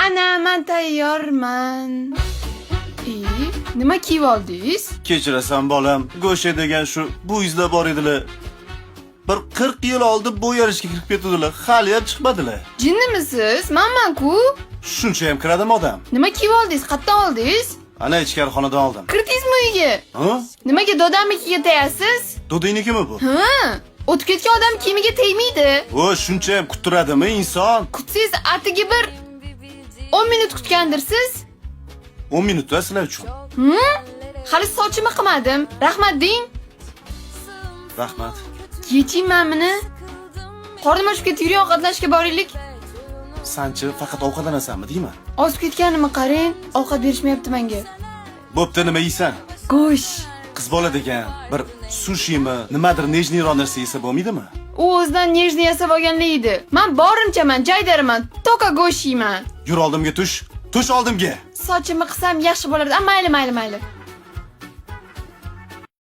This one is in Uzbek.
Ana, men tayyorman. Nima kiyib oldingiz? Kechirasan bolam, go'sha degan shu bu izlar bor edilar. Bir 40 yil oldin bu yarishga kirib ketdilar, hali ham chiqmadilar. Jinnimisiz? Menman-ku. Shuncha ham kiradimi odam? Nima kiyib oldingiz? Qayerdan oldingiz? Ana ichkari xonadan oldim. Kirdingizmi uyga? Ha? Nimaga dodamnikiga tegasiz? Dodingnikimi bu? Ha? O'tib ketgan odam kiyimiga tegmaydi. O, shuncha ham kuttiradimi inson? Kutsangiz atigi bir 10 minut kutgandirsiz? 10 minutda sizlar uchun. Hali sochimni qilmadim. Rahmat deng. Rahmat. Yechingman buni. Qornim ochib ketib yuring, ovqatlashga boraylik. Sanchi faqat ovqatlanasanmi, deymi? Ozib ketganimni qarang, ovqat berishmayapti menga. Bo'pti, nima yeysan? Go'sht. Qiz bola degan bir sushimi, nimadir nejniyroq narsa yesa bo'lmaydimi? U o'zidan nejni yasab olganlaydi. Men borimchaman, jaydaraman, to'ka go'sht yeyman. Yur oldimga tush. Tush oldimga. Sochimni qilsam yaxshi bo'lardi. Mayli.